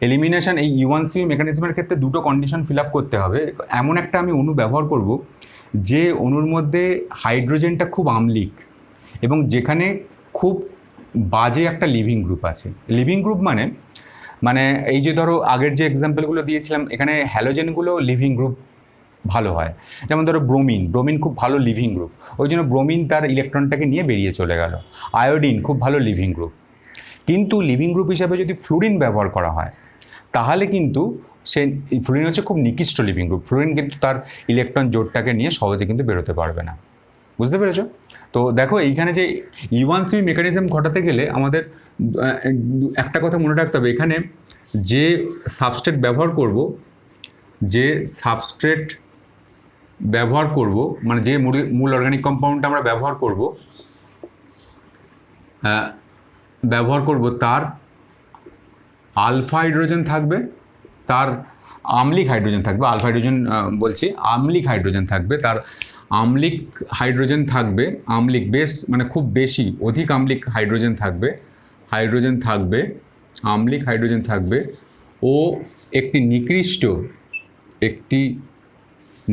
এলিমিনেশন এই E1CB মেকানিজমের ক্ষেত্রে দুটো কন্ডিশন ফিল আপ করতে হবে। এমন একটা আমি অণু ব্যবহার করব যে অণুর মধ্যে হাইড্রোজেনটা খুব আম্লিক এবং যেখানে খুব বাজে একটা লিভিং গ্রুপ আছে। লিভিং গ্রুপ মানে মানে এই যে ধরো আগের যে এক্সাম্পলগুলো দিয়েছিলাম, এখানে হ্যালোজেনগুলো লিভিং গ্রুপ ভালো হয়। যেমন ধরো ব্রোমিন, ব্রোমিন খুব ভালো লিভিং গ্রুপ, ওই জন্য ব্রোমিন তার ইলেকট্রনটাকে নিয়ে বেরিয়ে চলে গেল। আয়োডিন খুব ভালো লিভিং গ্রুপ। কিন্তু লিভিং গ্রুপ হিসাবে যদি ফ্লুরিন ব্যবহার করা হয় তাহলে কিন্তু সে ফ্লুরিন হচ্ছে খুব নিকৃষ্ট লিভিং গ্রুপ। ফ্লুরিন কিন্তু তার ইলেকট্রন জোটটাকে নিয়ে সহজে কিন্তু বেরোতে পারবে না। বুঝতে পেরেছো? তো দেখো এইখানে যে E1C মেকানিজম ঘটাতে গেলে আমাদের একটা কথা মনে রাখতে হবে, এখানে যে সাবস্ট্রেট ব্যবহার করব, মানে যে মূল অর্গানিক কম্পাউন্ডটা আমরা ব্যবহার করব তার আলফা হাইড্রোজেন থাকবে, তার আম্লিক হাইড্রোজেন থাকবে, আলফা হাইড্রোজেন বলছি, আম্লিক হাইড্রোজেন থাকবে, তার আম্লিক হাইড্রোজেন থাকবে, আম্লিক বেশ মানে খুব বেশি অধিক আম্লিক হাইড্রোজেন থাকবে, আম্লিক হাইড্রোজেন থাকবে, ও একটি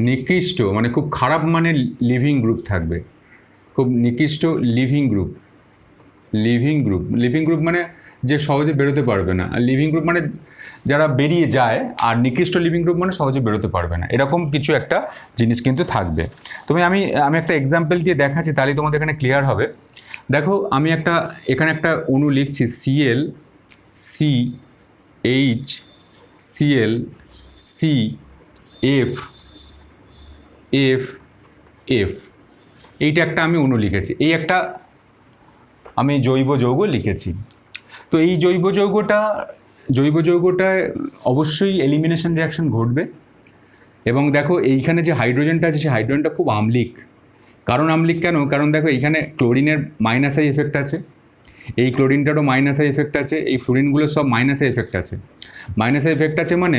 নিকৃষ্ট মানে খুব খারাপ মানের লিভিং গ্রুপ থাকবে, খুব নিকৃষ্ট লিভিং গ্রুপ মানে যে সহজে বেরোতে পারবে না। আর লিভিং গ্রুপ মানে যারা বেরিয়ে যায়, আর নিকৃষ্ট লিভিং গ্রুপ মানে সহজে বেরোতে পারবে না, এরকম কিছু একটা জিনিস কিন্তু থাকবে। আমি একটা এক্সাম্পল দিয়ে দেখাচ্ছি, তাহলে তোমাদের এখানে ক্লিয়ার হবে। দেখো আমি এখানে একটা অণু লিখছি, Cl CH Cl C F F F, এইটা একটা আমি অণু লিখেছি, এই একটা আমি জৈব যৌগ লিখেছি। তো এই জৈব যৌগটায় অবশ্যই এলিমিনেশন রিয়াকশন ঘটবে। এবং দেখো এইখানে যে হাইড্রোজেনটা আছে, সেই হাইড্রোজেনটা খুব আম্লিক। কারণ কেন? কারণ দেখো এইখানে ক্লোরিনের মাইনাস আই এফেক্ট আছে, এই ক্লোরিনটারও মাইনাস আই এফেক্ট আছে, এই ফ্লুরিনগুলো সব মাইনাস আই এফেক্ট আছে। মানে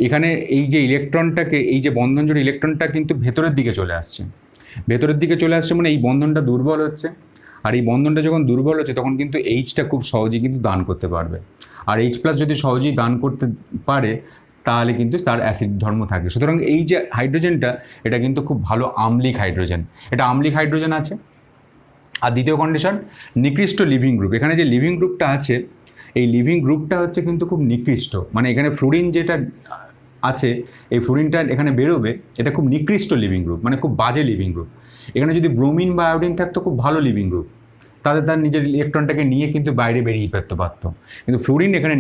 এখানে এই যে ইলেকট্রনটাকে, এই যে বন্ধনজোড় ইলেকট্রনটা কিন্তু ভেতরের দিকে চলে আসছে মানে এই বন্ধনটা দুর্বল হচ্ছে। আর এই বন্ধনটা যখন দুর্বল হচ্ছে তখন কিন্তু এইচটা খুব সহজেই কিন্তু দান করতে পারবে। আর H+ যদি সহজেই দান করতে পারে তাহলে কিন্তু তার অ্যাসিড ধর্ম থাকে। সুতরাং এই যে হাইড্রোজেনটা, এটা কিন্তু খুব ভালো আম্লিক হাইড্রোজেন, এটা আম্লিক হাইড্রোজেন আছে। আর দ্বিতীয় কন্ডিশন, নিকৃষ্ট লিভিং গ্রুপ। এখানে যে লিভিং গ্রুপটা আছে, এই লিভিং গ্রুপটা হচ্ছে কিন্তু খুব নিকৃষ্ট, মানে এখানে ফ্লুরিন যেটা আছে, এই ফ্লুরিনটা এখানে বেরোবে, এটা খুব নিকৃষ্ট লিভিং গ্রুপ, মানে খুব বাজে লিভিং গ্রুপ। এখানে যদি ব্রোমিন বা আয়োডিন থাকতো, খুব ভালো লিভিং গ্রুপ, তার নিজের ইলেকট্রনটাকে নিয়ে কিন্তু বাইরে বেরিয়ে পেতে পারত। কিন্তু ফ্লুরিন এখানে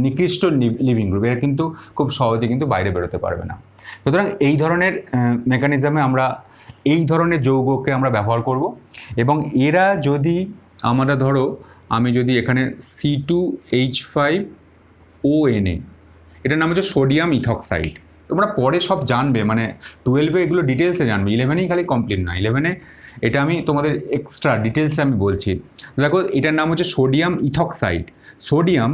নিকৃষ্ট লিভিং গ্রুপ, এরা কিন্তু খুব সহজে কিন্তু বাইরে বেরোতে পারবে না। সুতরাং এই ধরনের মেকানিজমে এই ধরনের যৌগকে আমরা ব্যবহার করব। এবং এরা যদি আমি যদি এখানে C2H5ONA, এটার নাম হচ্ছে সোডিয়াম ইথক্সাইড। তোমরা পরে সব জানবে, মানে 12-এ এগুলো ডিটেলসে জানবে, 11-এই খালি কমপ্লিট না, 11-এ এটা আমি তোমাদের এক্সট্রা ডিটেলসে আমি বলছি। দেখো এটার নাম হচ্ছে sodium ethoxide, sodium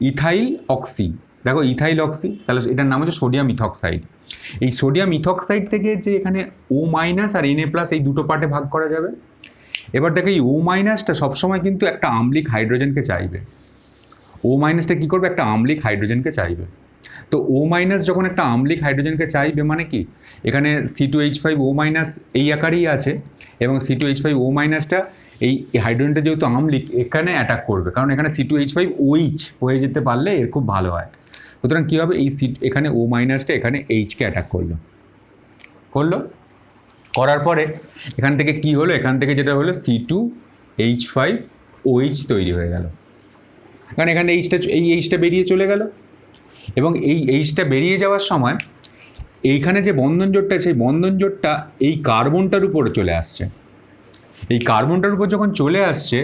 ethyl oxy, দেখো ইথাইল অক্সি, তাহলে এটার নাম হচ্ছে সোডিয়াম ইথক্সাইড। এই সোডিয়াম ইথক্সাইড থেকে যে এখানে O- আর Na+ এই দুটো পার্টে ভাগ করা যাবে। এবার দেখো এই O- সবসময় কিন্তু একটা আম্লিক হাইড্রোজেনকে চাইবে। O- কী করবে? একটা আম্লিক হাইড্রোজেনকে চাইবে। তো O- যখন একটা আম্লিক হাইড্রোজেনকে চাইবে, মানে কি, এখানে C2H5O- এই আকারেই আছে, এবং C2H5O- এই হাইড্রোজেনটা যেহেতু আম্লিক, এখানে অ্যাটাক করবে, কারণ এখানে C2H5OH হয়ে যেতে পারলে এর খুব ভালো হয়। সুতরাং কী হবে, এখানে O- এখানে H-কে অ্যাটাক করার পরে এখান থেকে কি হলো, এখান থেকে যেটা হলো C2H5OH তৈরি হয়ে গেল, কারণ এখানে H-টা বেরিয়ে চলে গেল। এবং এই H-টা বেরিয়ে যাওয়ার সময় এইখানে যে বন্ধনজোটটা, সেই বন্ধনজোটটা এই কার্বনটার উপরে চলে আসছে। এই কার্বনটার উপর যখন চলে আসছে,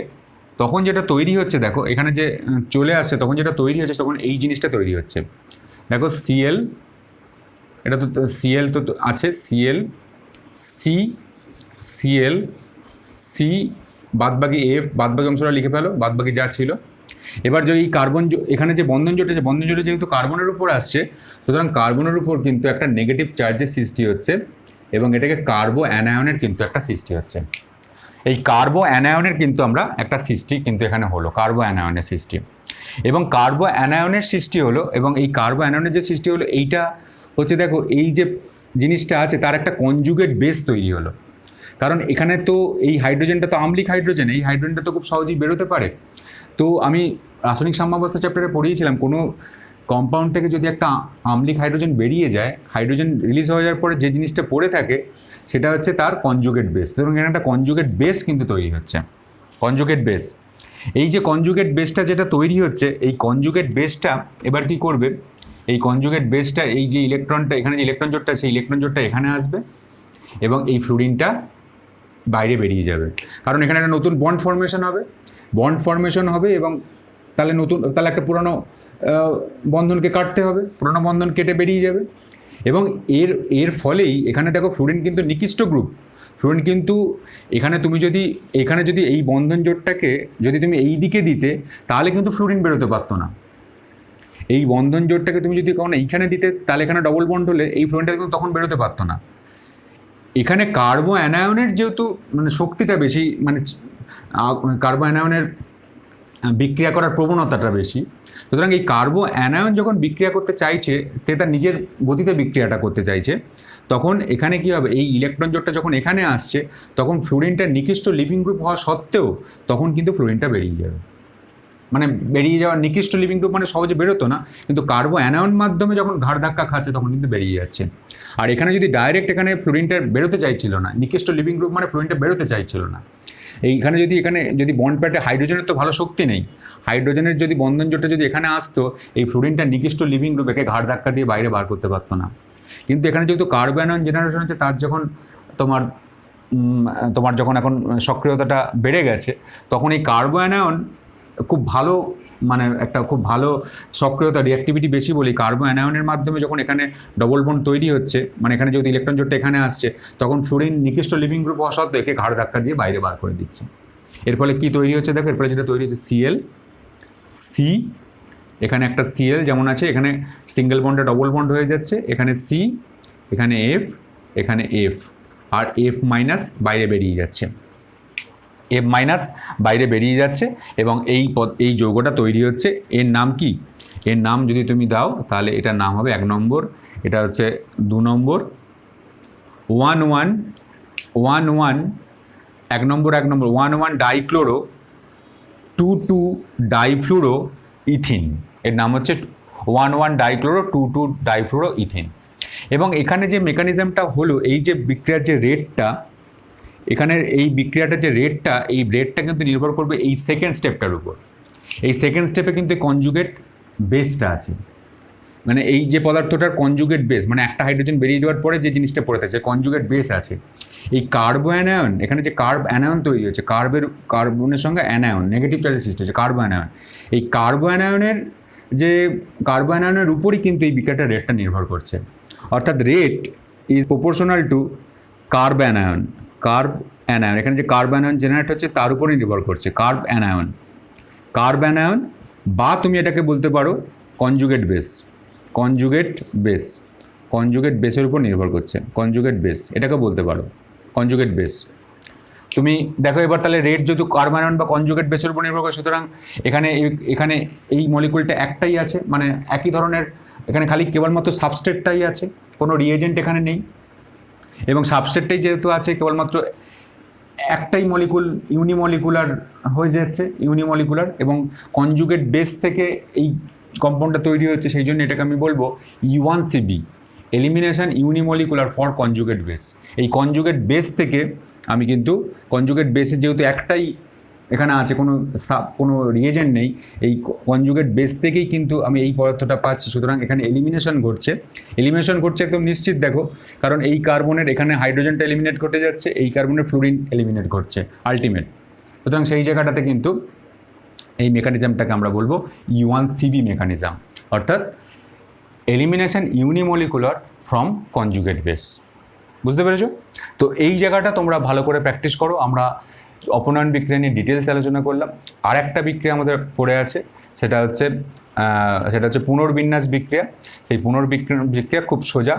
তখন যেটা তৈরি হচ্ছে, দেখো এখানে যে চলে আসছে, তখন যেটা তৈরি হচ্ছে, তখন এই জিনিসটা তৈরি হচ্ছে। দেখো Cl, এটা তো Cl তো আছে, Cl C বাদবাকি F, বাদবাকি অংশটা লিখে ফেলো, বাদবাকি যা ছিল। এবার যদি এই কার্বন, এখানে যে বন্ধনজোট আছে, বন্ধনজোটে যেহেতু কার্বনের উপর আসছে, সুতরাং কার্বনের উপর কিন্তু একটা নেগেটিভ চার্জের সৃষ্টি হচ্ছে, এবং এটাকে কার্বো অ্যানায়নের কিন্তু একটা সৃষ্টি হচ্ছে। এই কার্বো অ্যানায়নের কিন্তু আমরা একটা সৃষ্টি কিন্তু এখানে হলো, কার্বো অ্যানায়নের সৃষ্টি। এবং কার্বো অ্যানায়নের সৃষ্টি হলো, এবং এই কার্বো অ্যানায়নের যে সৃষ্টি হলো, এইটা হচ্ছে, দেখো এই যে জিনিসটা আছে, তার একটা কনজুগেট বেস তৈরি হলো। কারণ এখানে তো এই হাইড্রোজেনটা তো আম্লিক হাইড্রোজেন, এই হাইড্রোজেনটা তো খুব সহজেই বেরোতে পারে। তো আমি রাসায়নিক সাম্যাবস্থা চ্যাপ্টারে পড়িয়েছিলাম, কোনো কম্পাউন্ড থেকে যদি একটা আম্লিক হাইড্রোজেন বেরিয়ে যায়, হাইড্রোজেন রিলিজ হয়ে যাওয়ার পরে যে জিনিসটা পড়ে থাকে সেটা হচ্ছে তার কনজুগেট বেস। ধরুন এখানে একটা কনজুগেট বেস কিন্তু তৈরি হচ্ছে, কনজুগেট বেস। এই যে কনজুগেট বেসটা যেটা তৈরি হচ্ছে, এই কনজুগেট বেসটা এবার কি করবে, এই কনজুগেট বেসটা এই যে ইলেকট্রনটা, এখানে যে ইলেকট্রন জোটটা আছে, ইলেকট্রন জোটটা এখানে আসবে এবং এই ফ্লুরিনটা বাইরে বেরিয়ে যাবে। কারণ এখানে একটা নতুন বন্ড ফর্মেশন হবে, বন্ড ফর্মেশন হবে এবং তাহলে একটা পুরনো বন্ধনকে কাটতে হবে, পুরনো বন্ধন কেটে বেরিয়ে যাবে। এবং এর ফলেই এখানে দেখো ফ্লুরিন কিন্তু নিকৃষ্ট গ্রুপ। ফ্লুরিন কিন্তু এখানে যদি এই বন্ধন জোটটাকে যদি তুমি এই দিকে দিতে, তাহলে কিন্তু ফ্লুরিন বেরোতে পারতো না। এই বন্ধন জোটটাকে তুমি যদি কখনো এইখানে দিতে, তাহলে এখানে ডবল বন্ড হলে এই ফ্লুরিনটা কিন্তু তখন বেরোতে পারতো না। এখানে কার্বো অ্যানায়নের যেহেতু মানে শক্তিটা বেশি, মানে কার্বো অ্যানায়নের বিক্রিয়া করার প্রবণতাটা বেশি, সুতরাং এই কার্বো অ্যানায়ন যখন বিক্রিয়া করতে চাইছে, সে তার নিজের গতিতে বিক্রিয়াটা করতে চাইছে, তখন এখানে কী হবে, এই ইলেকট্রন জোটটা যখন এখানে আসছে, তখন ফ্লুরিনটা নিকৃষ্ট লিভিং গ্রুপ হওয়া সত্ত্বেও তখন কিন্তু ফ্লুরিনটা বেরিয়ে যাবে। মানে বেরিয়ে যাওয়ার, নিকৃষ্ট লিভিং গ্রুপ মানে সহজে বেরোতো না, কিন্তু কার্বো অ্যানায়ন মাধ্যমে যখন ঘাড় ধাক্কা খাচ্ছে তখন কিন্তু বেরিয়ে যাচ্ছে। আর এখানে যদি ডাইরেক্ট এখানে ফ্লুরিনটা বেরোতে চাইছিল না, নিকৃষ্ট লিভিং গ্রুপ মানে ফ্লুরিনটা বেরোতে চাইছিল না, এখানে যদি বন্ড প্যাটে হাইড্রোজেনের তো ভালো শক্তি নেই, হাইড্রোজেনের যদি বন্ধন জোটটা যদি এখানে আসতো, এই ফ্লুরিনটা নিকৃষ্ট লিভিং গ্রুপকে ঘাড় ধাক্কা দিয়ে বাইরে বার করতে পারতো না। কিন্তু এখানে যেহেতু কার্বো অ্যানায়ন জেনারেশন হচ্ছে, তার যখন তোমার যখন এখন সক্রিয়তাটা বেড়ে গেছে, তখন এই কার্বো অ্যানায়ন খুব ভালো, মানে একটা খুব ভালো সক্রিয়তা, রিঅ্যাক্টিভিটি বেশি বলি কার্বো অ্যানায়নের মাধ্যমে যখন এখানে ডবল বন্ড তৈরি হচ্ছে, মানে এখানে যদি ইলেকট্রন জোটটা এখানে আসছে, তখন ফ্লুরিন নিকৃষ্ট লিভিং গ্রুপ হওয়া সত্ত্বেও একে ঘাড় ধাক্কা দিয়ে বাইরে বার করে দিচ্ছে। এর ফলে কী তৈরি হচ্ছে দেখো, এর ফলে যেটা তৈরি হচ্ছে Cl, C, এখানে একটা Cl যেমন আছে, এখানে সিঙ্গেল বন্ডে ডবল বন্ড হয়ে যাচ্ছে, এখানে C, এখানে F, এখানে F, আর F মাইনাস বাইরে বেরিয়ে যাচ্ছে, F মাইনাস বাইরে বেরিয়ে যাচ্ছে এবং এই যৌগটা তৈরি হচ্ছে। এর নাম কি, এর নাম যদি তুমি দাও তাহলে এটার নাম হবে 1 নম্বর, এটা হচ্ছে 2 নম্বর, 1 নম্বর 1 ডাইক্লোরো 2 ডাইফ্লুরো ইথিন, এর নাম হচ্ছে 1 ডাইক্লোরো 2 ডাইফ্লুরো ইথিন। এবং এখানে যে মেকানিজমটা হলো, এই যে বিক্রিয়ার যে রেটটা, এখানের এই বিক্রিয়াটার যে রেটটা, এই রেটটা কিন্তু নির্ভর করবে এই সেকেন্ড স্টেপটার উপর। এই সেকেন্ড স্টেপে কিন্তু কনজুগেট বেসটা আছে, মানে এই যে পদার্থটার কনজুগেট বেস, মানে একটা হাইড্রোজেন বেরিয়ে যাওয়ার পরে যে জিনিসটা পড়ে থাকে কনজুগেট বেস আছে। এই কার্বো অ্যানায়ন, এখানে যে অ্যানায়ন তৈরি হচ্ছে, কার্বনের সঙ্গে অ্যানায়ন নেগেটিভ চার্জের সৃষ্টি হচ্ছে কার্বো অ্যানায়ন, এই কার্বো অ্যানায়নের উপরই কিন্তু এই বিক্রিয়াটার রেটটা নির্ভর করছে। অর্থাৎ rate is proportional to carb anion, এখানে যে কার্ব অ্যানায়ন জেনারেট হচ্ছে তার উপরেই নির্ভর করছে কার্ব অ্যানায়ন, বা তুমি এটাকে বলতে পারো কনজুগেট বেসের উপর নির্ভর করছে, কনজুগেট বেস এটাকে বলতে পারো, কনজুগেট বেস। তুমি দেখো এবার তাহলে রেট যেহেতু কার্ব অ্যানায়ন বা কনজুগেট বেসের উপর নির্ভর করে, সুতরাং এখানে এই মলিকুলটা একটাই আছে, মানে একই ধরনের, এখানে খালি কেবলমাত্র সাবস্ট্রেটটাই আছে, কোনো রিয়েজেন্ট এখানে নেই, এবং সাবস্ট্রেটটাই যেহেতু আছে কেবলমাত্র একটাই মলিকুল ইউনিমলিকুলার হয়ে যাচ্ছে, এবং কনজুগেট বেস থেকে এই কম্পাউন্ডটা তৈরি হচ্ছে, সেই জন্য এটাকে আমি বলবো E1CB, elimination unimolecular for conjugate base. এই কনজুগেট বেস থেকে আমি কিন্তু কনজুগেট বেসে যেহেতু একটাই এখানে আছে, কোনো রিয়েজেন্ট নেই, এই কনজুগেট বেস থেকেই কিন্তু আমি এই পদার্থটা পাচ্ছি, সুতরাং এখানে এলিমিনেশন ঘটছে একদম নিশ্চিত। দেখো, কারণ এই কার্বনের এখানে হাইড্রোজেনটা এলিমিনেট করতে যাচ্ছে, এই কার্বনের ফ্লুরিন এলিমিনেট করছে আলটিমেট, সুতরাং সেই জায়গাটাতে কিন্তু এই মেকানিজমটাকে আমরা বলবো E1CB মেকানিজম, অর্থাৎ elimination unimolecular from conjugate base. বুঝতে পেরেছো? তো এই জায়গাটা তোমরা ভালো করে প্র্যাকটিস করো। আমরা অপনয়ন বিক্রিয়া নিয়ে ডিটেলস আলোচনা করলাম। আর একটা বিক্রিয়া আমাদের পড়ে আছে, সেটা হচ্ছে পুনর্বিন্যাস বিক্রিয়া। সেই পুনর্বিক্রিয়া খুব সোজা,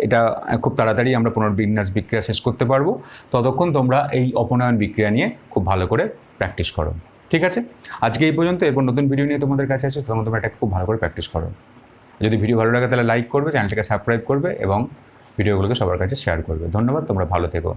এটা খুব তাড়াতাড়ি আমরা পুনর্বিন্যাস বিক্রিয়া শেষ করতে পারবো। ততক্ষণ তোমরা এই অপনয়ন বিক্রিয়া নিয়ে খুব ভালো করে প্র্যাকটিস করো। ঠিক আছে, আজকে এই পর্যন্ত। এরপর নতুন ভিডিও নিয়ে তোমাদের কাছে আছে, তখন তোমরা এটাকে খুব ভালো করে প্র্যাকটিস করো। যদি ভিডিও ভালো লাগে তাহলে লাইক করবে, চ্যানেলটাকে সাবস্ক্রাইব করবে এবং ভিডিওগুলোকে সবার কাছে শেয়ার করবে। ধন্যবাদ, তোমরা ভালো থেকো।